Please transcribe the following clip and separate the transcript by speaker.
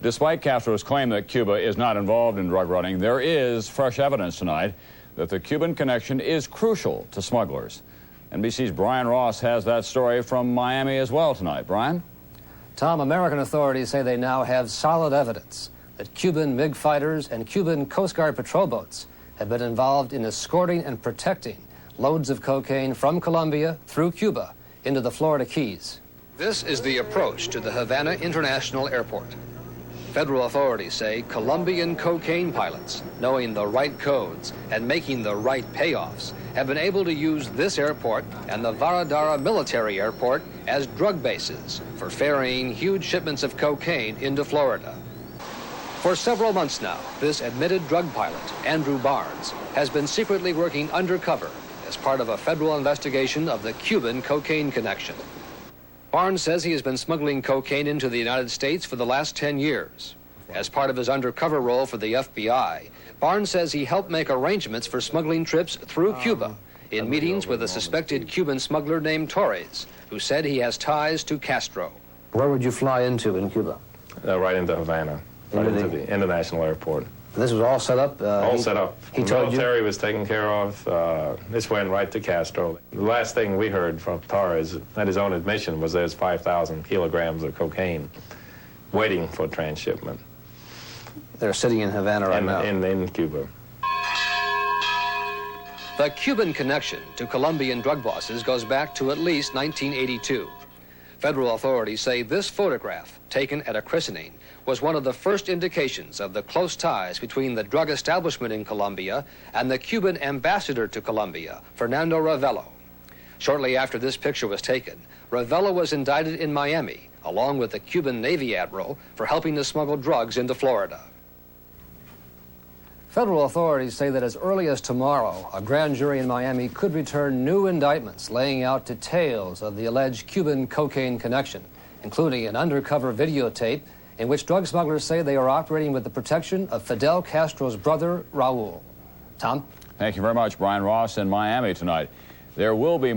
Speaker 1: Despite Castro's claim that Cuba is not involved in drug running, there is fresh evidence tonight that the Cuban connection is crucial to smugglers. NBC's Brian Ross has that story from Miami as well tonight. Brian?
Speaker 2: Tom, American authorities say they now have solid evidence that Cuban MiG fighters and Cuban Coast Guard patrol boats have been involved in escorting and protecting loads of cocaine from Colombia through Cuba into the Florida Keys. This is the approach to the Havana International Airport. Federal authorities say Colombian cocaine pilots, knowing the right codes and making the right payoffs, have been able to use this airport and the Varadara military airport as drug bases for ferrying huge shipments of cocaine into Florida. For several months now, this admitted drug pilot, Andrew Barnes, has been secretly working undercover as part of a federal investigation of the Cuban cocaine connection. Barnes says he has been smuggling cocaine into the United States for the last 10 years. As part of his undercover role for the FBI, Barnes says he helped make arrangements for smuggling trips through Cuba in meetings with a suspected Cuban smuggler named Torres, who said he has ties to Castro.
Speaker 3: Where would you fly into in Cuba?
Speaker 4: Right into Havana, right into the international airport.
Speaker 3: This was all set up?
Speaker 4: All set up.
Speaker 3: He
Speaker 4: the
Speaker 3: told
Speaker 4: military
Speaker 3: you?
Speaker 4: was taken care of. This went right to Castro. The last thing we heard from Torres, at his own admission, was there's 5,000 kilograms of cocaine waiting for transshipment.
Speaker 3: They're sitting in Havana right now.
Speaker 4: In Cuba.
Speaker 2: The Cuban connection to Colombian drug bosses goes back to at least 1982. Federal authorities say this photograph, taken at a christening, was one of the first indications of the close ties between the drug establishment in Colombia and the Cuban ambassador to Colombia, Fernando Ravello. Shortly after this picture was taken, Ravello was indicted in Miami, along with the Cuban Navy admiral, for helping to smuggle drugs into Florida. Federal authorities say that as early as tomorrow, a grand jury in Miami could return new indictments laying out details of the alleged Cuban cocaine connection, including an undercover videotape in which drug smugglers say they are operating with the protection of Fidel Castro's brother, Raul. Tom?
Speaker 1: Thank you very much, Brian Ross in Miami tonight. There will be